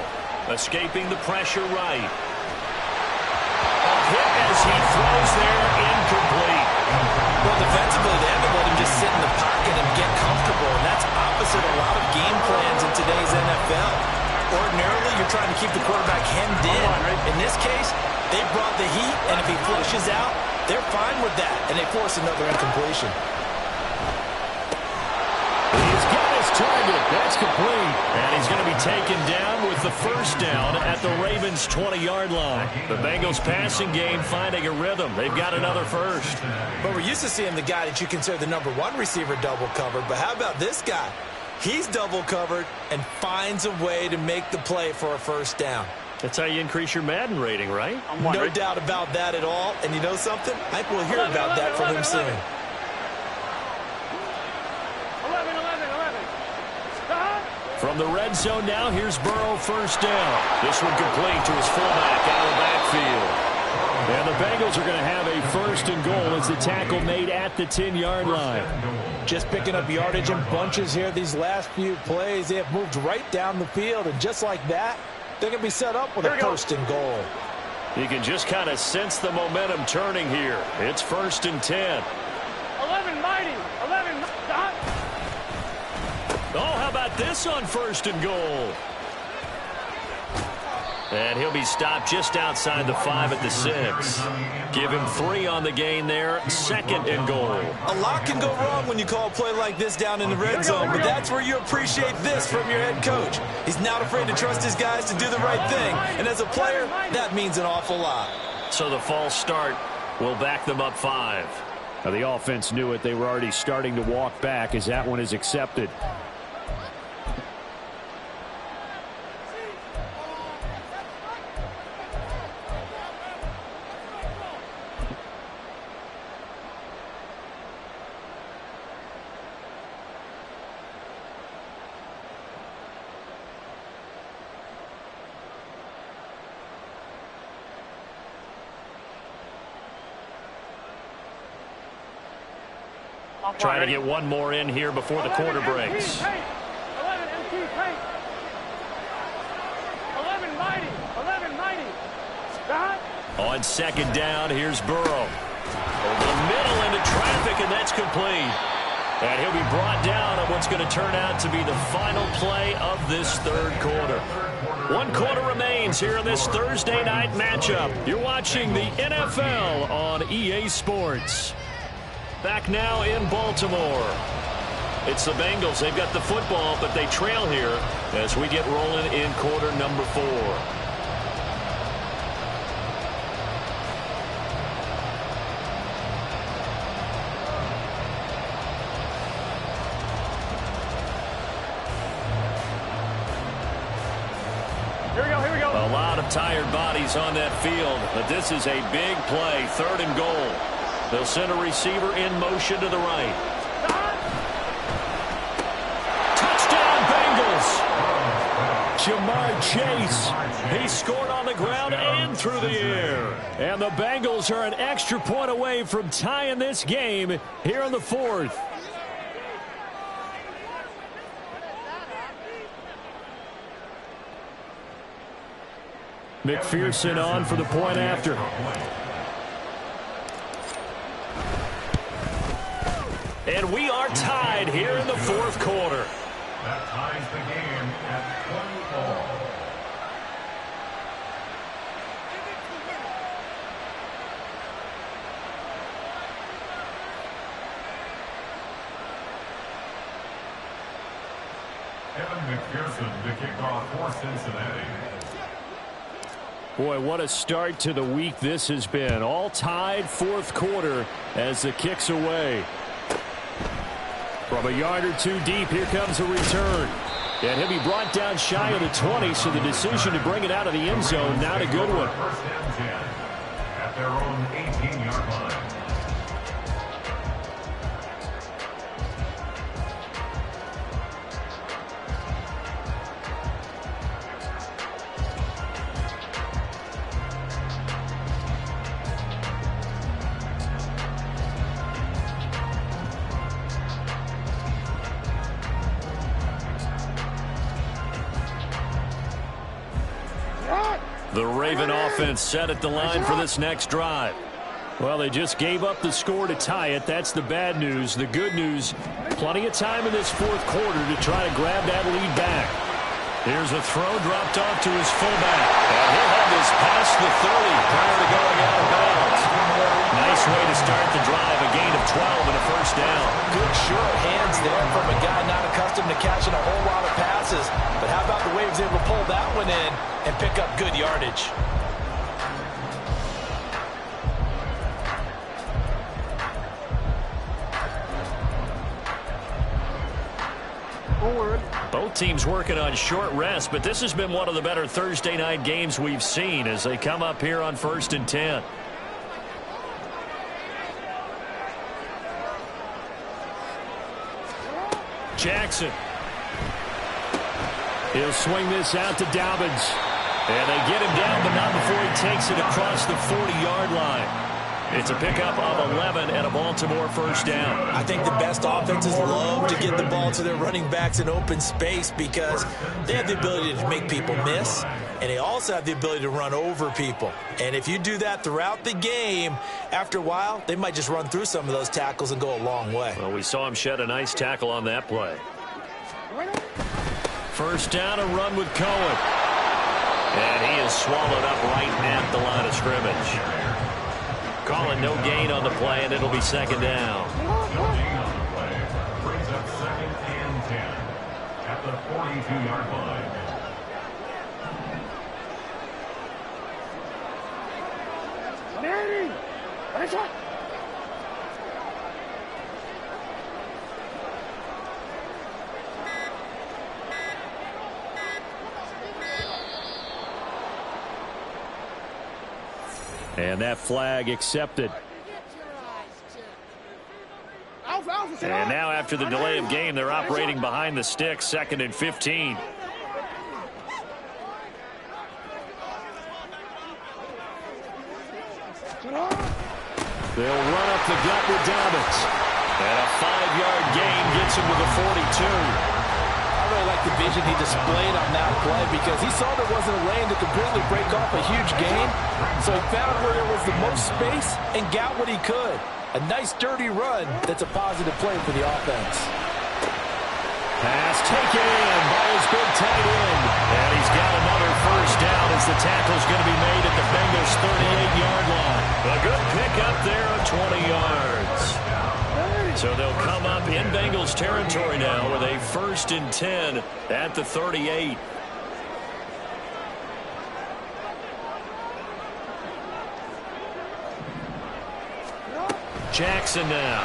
escaping the pressure right. A hit as he throws there, incomplete. Well, defensively, they haven't let him just sit in the pocket and get comfortable, and that's opposite a lot of game plans in today's NFL. Ordinarily, you're trying to keep the quarterback hemmed in. In this case, they brought the heat, and if he flushes out, they're fine with that, and they force another incompletion. He's got his target. That's complete. And he's going to be taken down with the first down at the Ravens' 20-yard line. The Bengals passing game finding a rhythm. They've got another first. But we're used to seeing the guy that you consider the #1 receiver double covered. But how about this guy? He's double covered and finds a way to make the play for a first down. That's how you increase your Madden rating, right? No doubt about that at all. And you know something? I think we'll hear about that from him soon. 11, 11, 11. From the red zone now, here's Burrow, first down. This one complete to his fullback out of the backfield. And the Bengals are going to have a first and goal as the tackle made at the 10-yard line. Just picking up yardage in bunches here these last few plays. They have moved right down the field, and just like that, they're going to be set up with a first and goal. You can just kind of sense the momentum turning here. It's 1st and 10. 11 mighty. 11 dot. Oh, how about this on 1st and goal? And he'll be stopped just outside the 5 at the 6. Give him 3 on the gain there. 2nd and goal. A lot can go wrong when you call a play like this down in the red zone, but that's where you appreciate this from your head coach. He's not afraid to trust his guys to do the right thing, and as a player, that means an awful lot. So the false start will back them up 5. Now the offense knew it. They were already starting to walk back as that one is accepted. Trying to get one more in here before the quarter breaks. 11 MT tank. 11 mighty. 11 mighty. Dot. On 2nd down, here's Burrow. Over the middle into traffic, and that's complete. And he'll be brought down on what's going to turn out to be the final play of this 3rd quarter. 1 quarter remains here in this Thursday night matchup. You're watching the NFL on EA Sports. Back now in Baltimore. It's the Bengals. They've got the football, but they trail here as we get rolling in quarter number 4. Here we go. A lot of tired bodies on that field, but this is a big play. 3rd and goal. They'll send a receiver in motion to the right. Touchdown, Bengals! Jamar Chase. He scored on the ground and through the air. And the Bengals are an extra point away from tying this game here in the 4th. McPherson on for the point after. And we are tied here in the 4th quarter. That ties the game at 24. Evan McPherson to kick off for Cincinnati. Boy, what a start to the week this has been. All tied 4th quarter as the kick's away. From a yard or 2 deep, here comes a return. And he'll be brought down shy of the 20, so the decision to bring it out of the end zone, not a good one. 1st and 10 at their own 18-yard line. The Raven offense set at the line for this next drive. Well, they just gave up the score to tie it. That's the bad news. The good news, plenty of time in this 4th quarter to try to grab that lead back. Here's a throw dropped off to his fullback. And he'll have this past the 30 prior to going out of bounds. Nice way to start the drive. A gain of 12 and a 1st down. Good sure hands there from a guy not accustomed to catching a whole lot of passes. But how about the way he was able to pull that one in and pick up good yardage? Both teams working on short rest, but this has been one of the better Thursday night games we've seen as they come up here on 1st and 10. Jackson. He'll swing this out to Dobbins. And they get him down, but not before he takes it across the 40-yard line. It's a pickup of 11 and a Baltimore first down. I think the best offenses love to get the ball to their running backs in open space because they have the ability to make people miss, and they also have the ability to run over people. And if you do that throughout the game, after a while, they might just run through some of those tackles and go a long way. Well, we saw him shed a nice tackle on that play. First down, a run with Cohen. And he is swallowed up right at the line of scrimmage. Calling no gain on the play, and it'll be second down. No gain on the play. Brings up 2nd and 10 at the 42-yard line. Manny! Nice shot! And that flag accepted. And now after the delay of game, they're operating behind the sticks, 2nd and 15. They'll run up the gut with Dobbins. And a 5-yard gain gets him to the 42. I really like the vision he displayed on that play because he saw there wasn't a lane to completely break off a huge gain. So he found where there was the most space and got what he could. A nice, dirty run that's a positive play for the offense. Pass taken in by his big tight end. And he's got another first down as the tackle's going to be made at the Bengals' 38-yard line. A good pickup there of 20 yards. So they'll come up in Bengals territory now with a 1st and 10 at the 38. Jackson now.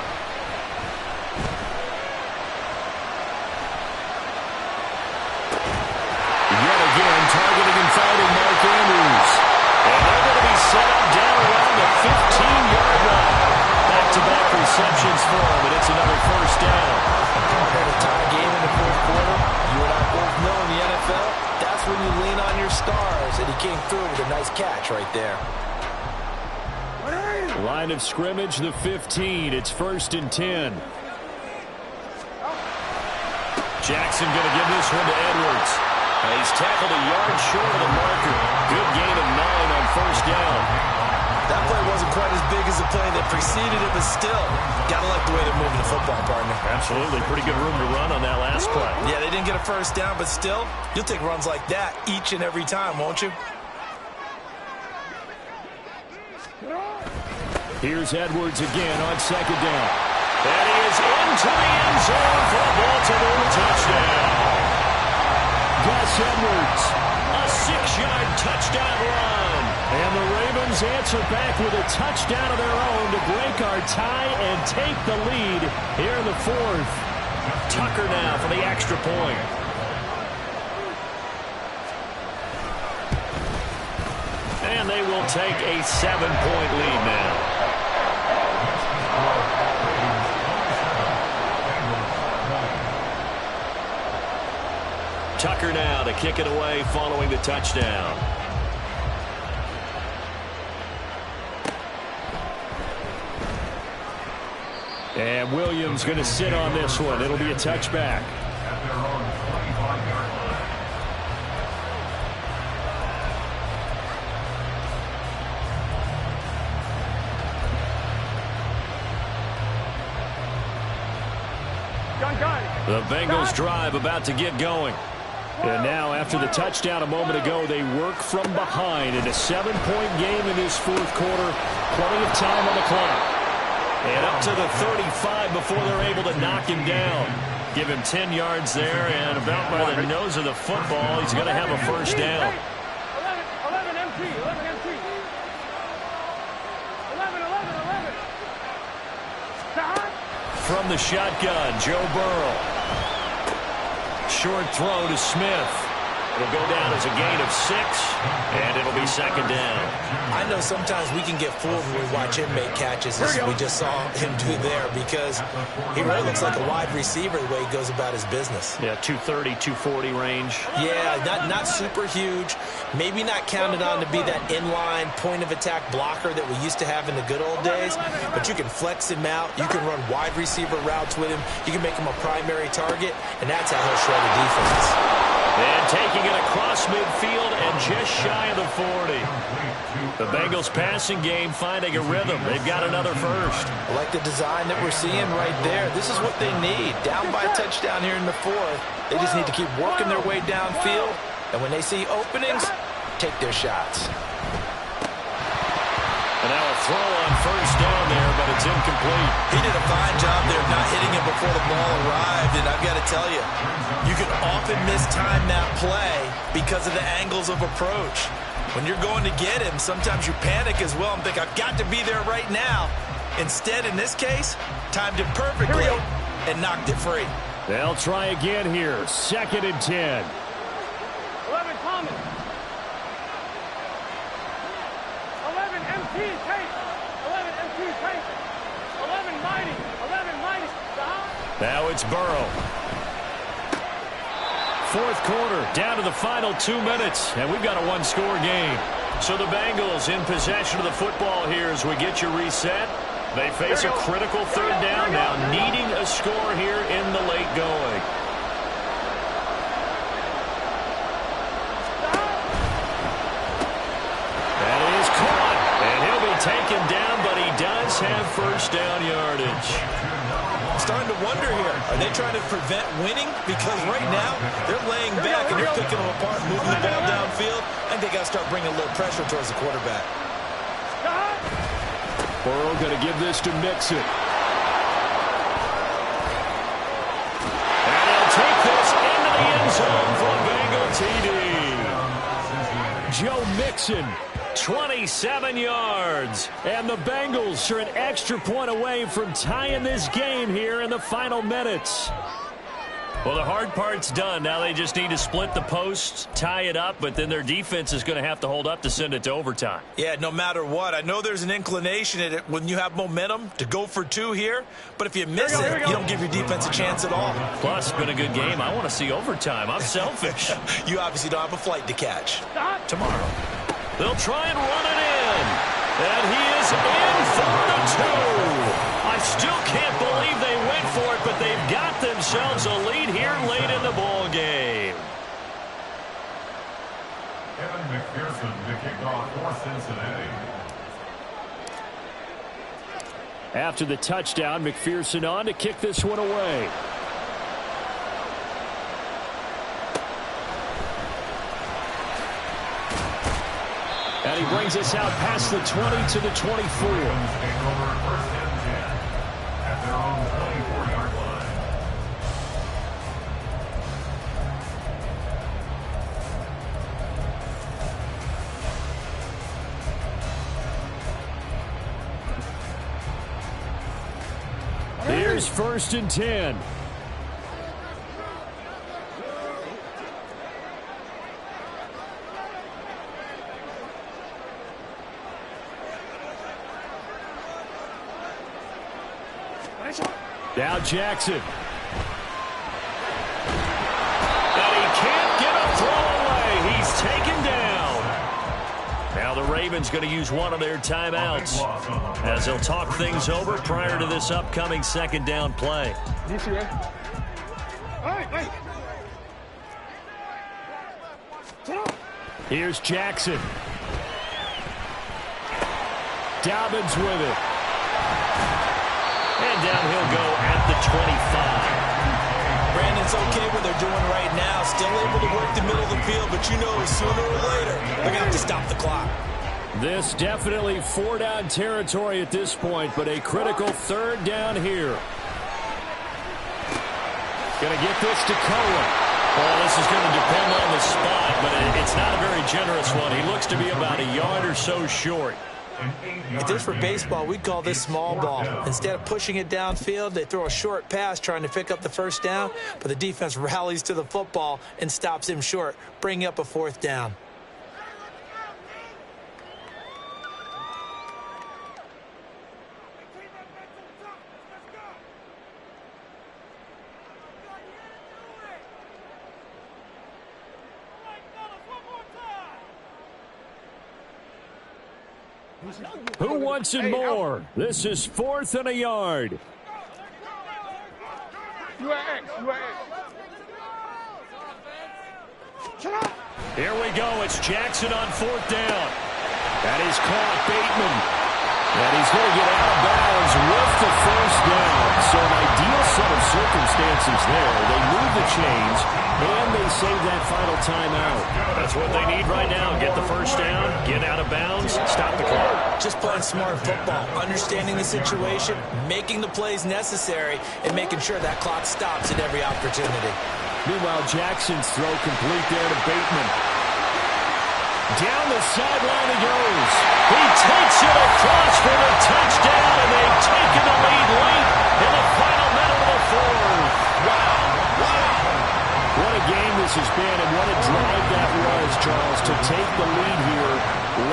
Yet again, targeting and fighting Mark Andrews. And they're going to be set up down around the 15-yard line. Back-to-back receptions for him, and it's another first down. Compared to tie game in the fourth quarter, you and I both know in the NFL, that's when you lean on your stars, and he came through with a nice catch right there. Line of scrimmage, the 15. It's 1st and 10. Jackson going to give this one to Edwards. He's tackled a yard short of the marker. Good gain of 9 on first down. That play wasn't quite as big as the play that preceded it, but still, gotta like the way they're moving the football, partner. Absolutely. Pretty good room to run on that last play. Yeah, they didn't get a first down, but still, you'll take runs like that each and every time, won't you? Here's Edwards again on second down. And he is into the end zone for a Baltimore touchdown. Gus Edwards, a 6-yard touchdown run. And the Ravens answer back with a touchdown of their own to break our tie and take the lead here in the 4th. Tucker now for the extra point. And they will take a 7-point lead now. Tucker now to kick it away following the touchdown. And Williams going to sit on this one. It'll be a touchback. At their own 25-yard line. The Bengals drive about to get going. And now after the touchdown a moment ago, they work from behind in a 7-point game in this 4th quarter. Plenty of time on the clock. And up to the 35 before they're able to knock him down. Give him 10 yards there, and about by the nose of the football, he's going to have a first down. 11 MT. 11 MT. 11. From the shotgun, Joe Burrow. Short throw to Smith. It'll go down as a gain of 6, and it'll be second down. I know sometimes we can get fooled when we watch him make catches, as we just saw him do there, because he really looks like a wide receiver the way he goes about his business. Yeah, 230, 240 range. Yeah, not super huge. Maybe not counted on to be that inline point-of-attack blocker that we used to have in the good old days, but you can flex him out. You can run wide receiver routes with him. You can make him a primary target, and that's how he'll shred the defense. And taking it across midfield and just shy of the 40. The Bengals passing game finding a rhythm. They've got another first. I like the design that we're seeing right there. This is what they need. Down by a touchdown here in the 4th. They just need to keep working their way downfield. And when they see openings, take their shots. And now a throw on first down there, but it's incomplete. He did a fine job there of not hitting him before the ball arrived, and I've got to tell you, you can often mistime that play because of the angles of approach. When you're going to get him, sometimes you panic as well and think, I've got to be there right now. Instead, in this case, timed it perfectly and knocked it free. They'll try again here. 2nd and 10. 11 Thomas. 11 MT Tate. 11 MT Tate. 11 Mighty. 11 Mighty. Now it's Burrow. 4th quarter, down to the final 2 minutes, and we've got a 1-score game. So the Bengals in possession of the football here as we get you reset. They face a critical 3rd down now, needing a score here in the late going. That is caught, and he'll be taken down, but he does have first down yardage. Starting to wonder here, are they trying to prevent winning? Because right now, they're laying back and they're picking them apart, moving the ball downfield. I think they got to start bringing a little pressure towards the quarterback. Burrow going to give this to Mixon. And he'll take this into the end zone for a Bengal TD. Joe Mixon, 27 yards. And the Bengals are an extra point away from tying this game here in the final minutes. Well, the hard part's done. Now they just need to split the posts, tie it up, but then their defense is going to have to hold up to send it to overtime. Yeah, no matter what. I know there's an inclination in it when you have momentum to go for 2 here, but if you miss it, you don't give your defense a chance at all. Plus, it's been a good game. I want to see overtime. I'm selfish. You obviously don't have a flight to catch. Tomorrow. They'll try and run it in. And he is in for the 2. I still can't believe they went for it, but they've got themselves a lead here late in the ball game. Kevin McPherson to kick off for Cincinnati. After the touchdown, McPherson on to kick this one away. And he brings us out past the 20 to the 24. Here's 1st and 10. Now Jackson. And he can't get a throw away. He's taken down. Now the Ravens going to use one of their timeouts as they'll talk things over prior to this upcoming 2nd down play. Here's Jackson. Dobbins with it. And down he'll go at the 25. Brandon's okay what they're doing right now. Still able to work the middle of the field, but you know sooner or later they're going to have to stop the clock. This definitely 4-down territory at this point, but a critical 3rd down here. Going to get this to Cohen. Well, this is going to depend on the spot, but it's not a very generous one. He looks to be about a yard or so short. If this were baseball, we'd call this small ball. Instead of pushing it downfield, they throw a short pass trying to pick up the first down, but the defense rallies to the football and stops him short, bringing up a 4th down. Who wants it more? This is 4th and a yard. Here we go. It's Jackson on 4th down. That is caught. Bateman. And he's going to get out of bounds with the 1st down. So an ideal set of circumstances there. They move the chains, and they save that final timeout. That's what they need right now. Get the 1st down, get out of bounds, stop the clock. Just playing smart football, understanding the situation, making the plays necessary, and making sure that clock stops at every opportunity. Meanwhile, Jackson's throw complete there to Bateman. Down the sideline he goes. He takes it across for the touchdown, and they've taken the lead late in the final minute of the 4th. Wow. What a game this has been, and what a drive that was, Charles, to take the lead here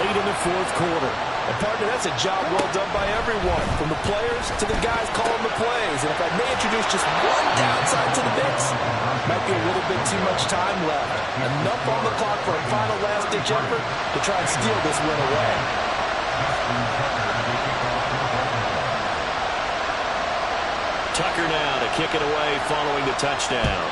late in the 4th quarter. And partner, that's a job well done by everyone, from the players to the guys calling the plays. And if I may introduce just one downside to the mix, might be a little bit too much time left. Enough on the clock for a final last-ditch effort to try and steal this win away. Tucker now to kick it away following the touchdown.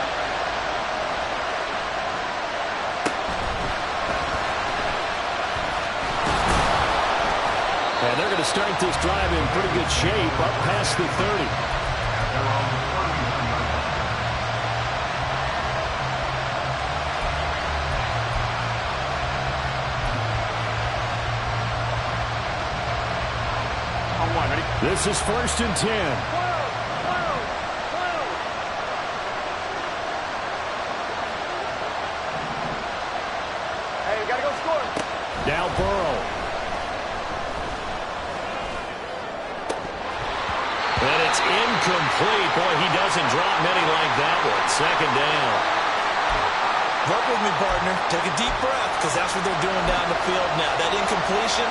And they're going to start this drive in pretty good shape up past the 30. This is 1st and 10. Hey, you gotta go score. Now Burrow. And it's incomplete. Boy, he doesn't drop many like that one. 2nd down. Work with me, partner. Take a deep breath, because that's what they're doing down the field now. That incompletion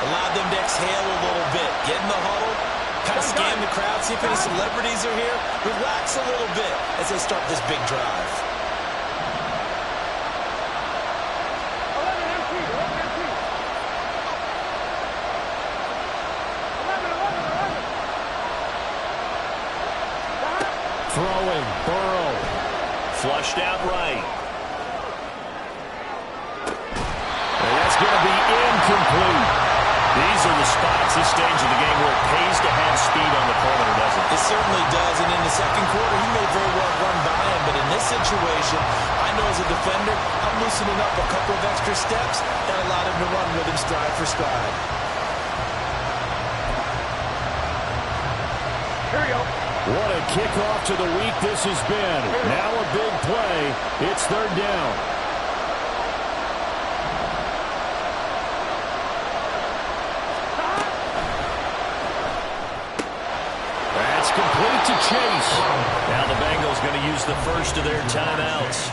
allowed them to exhale a little bit. Get in the huddle, kind of scan the crowd, see if any celebrities are here. Relax a little bit as they start this big drive. 11 MT, 11 MT. 11. Throwing. Burrow. Flushed out right. And that's going to be incomplete. These are the spots this stage of the game where it pays to have speed on the perimeter, doesn't it? It certainly does, and in the 2nd quarter, he may very well run by him, but in this situation, I know as a defender, I'm loosening up a couple of extra steps that allowed him to run with him stride for stride. Here we go. What a kickoff to the week this has been. Now a big play. It's 3rd down. That's complete to Chase. Now the Bengals going to use the first of their timeouts,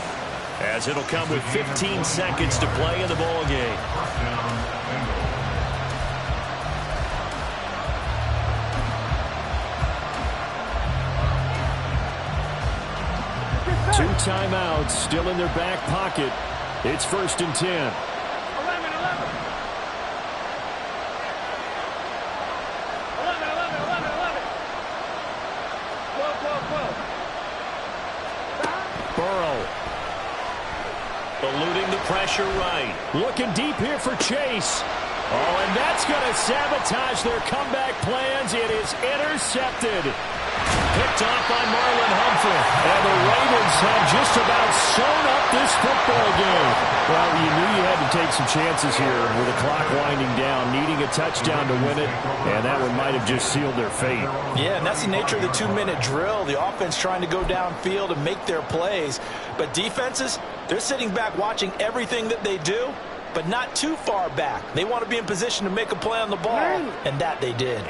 as it'll come with 15 seconds to play in the ball game. Two timeouts still in their back pocket. It's 1st and 10. 11, 11. 12. Burrow. Eluding the pressure right. Looking deep here for Chase. Oh, and that's going to sabotage their comeback plans. It is intercepted. Picked off by Marlon Humphrey. And the Ravens have just about sewn up this football game. Well, you knew you had to take some chances here with the clock winding down, needing a touchdown to win it, and that one might have just sealed their fate. Yeah, and that's the nature of the 2-minute drill. The offense trying to go downfield and make their plays. But defenses, they're sitting back watching everything that they do, but not too far back. They want to be in position to make a play on the ball, and that they did.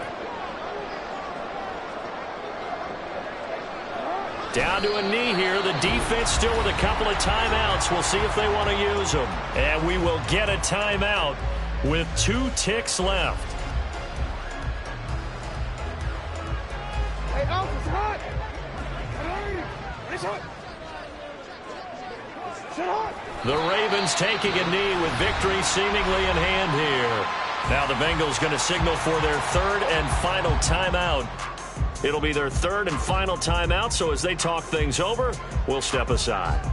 Down to a knee here. The defense still with a couple of timeouts. We'll see if they want to use them. And we will get a timeout with 2 ticks left. Hey, Alf, it's hot. It's hot. It's hot. The Ravens taking a knee with victory seemingly in hand here. Now the Bengals going to signal for their 3rd and final timeout. It'll be their 3rd and final timeout, so as they talk things over, we'll step aside.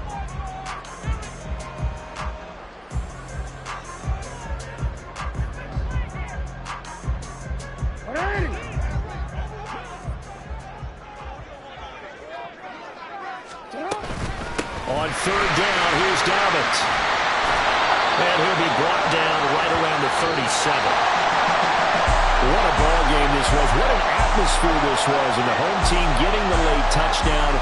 On 3rd down, here's Dobbins. And he'll be brought down right around the 37. What a ball game this was. What an atmosphere this was. And the home team getting the late touchdown,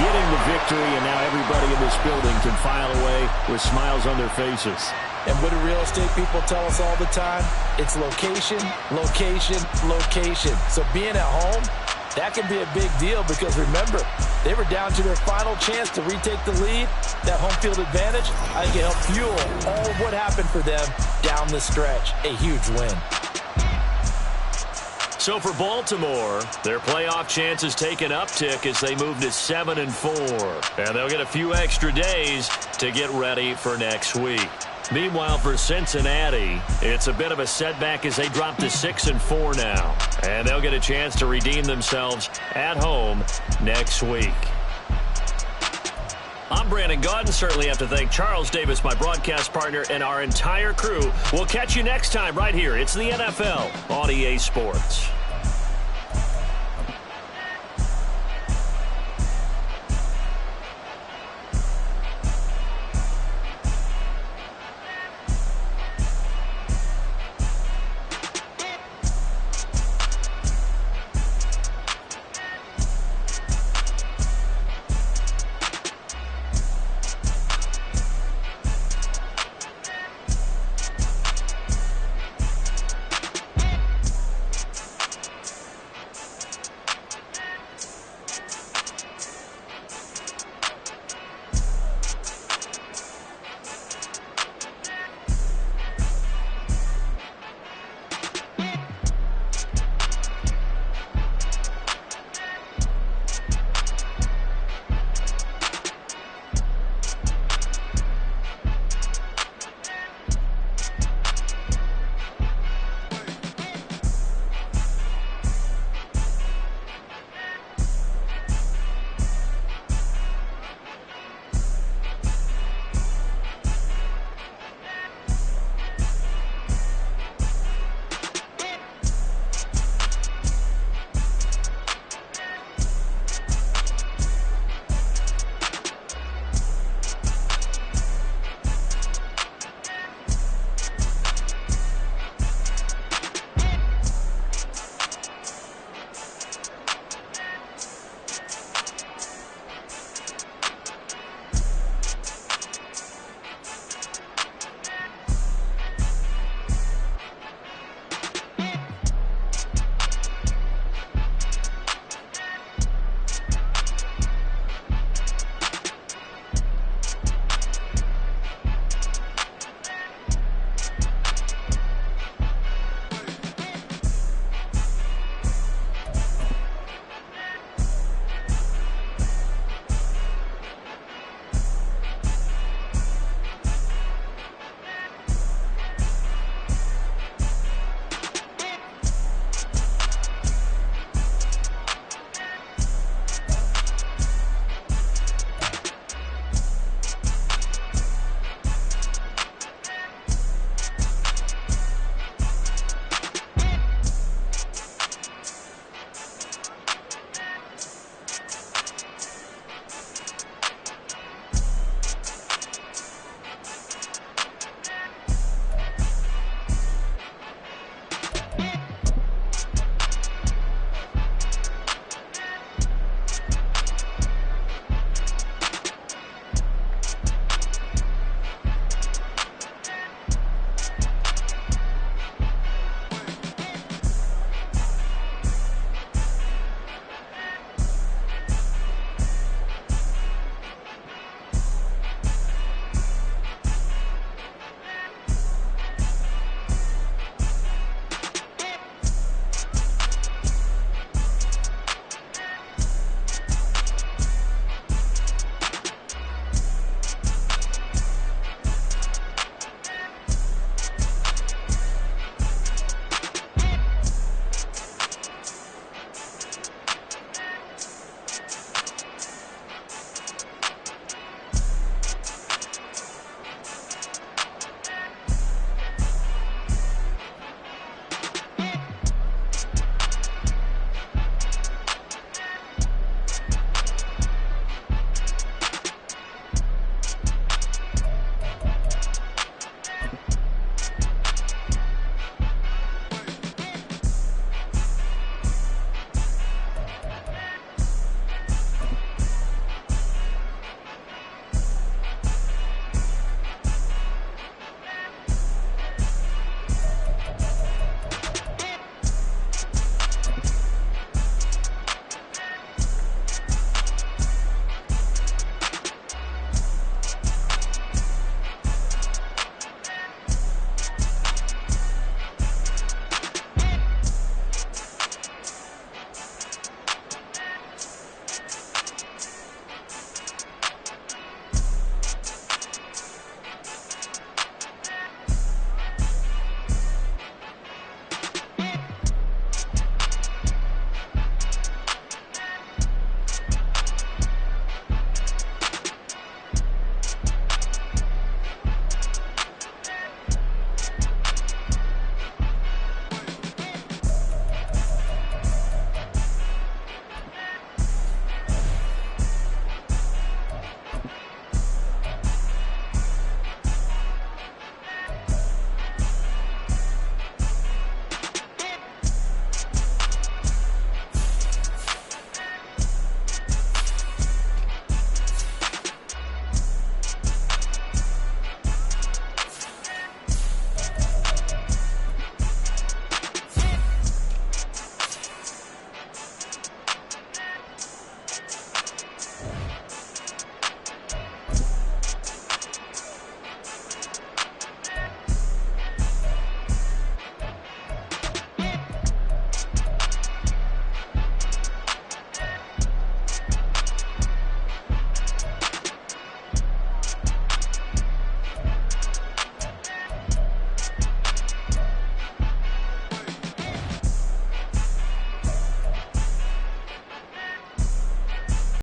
getting the victory, and now everybody in this building can file away with smiles on their faces. And what do real estate people tell us all the time? It's location, location, location. So being at home, that can be a big deal because, remember, they were down to their final chance to retake the lead. That home field advantage, I think it helped fuel all of what happened for them down the stretch. A huge win. So for Baltimore, their playoff chances take an uptick as they move to 7-4. And they'll get a few extra days to get ready for next week. Meanwhile, for Cincinnati, it's a bit of a setback as they drop to 6-4 now. And they'll get a chance to redeem themselves at home next week. I'm Brandon Gaudin. Certainly have to thank Charles Davis, my broadcast partner, and our entire crew. We'll catch you next time right here. It's the NFL on EA Sports.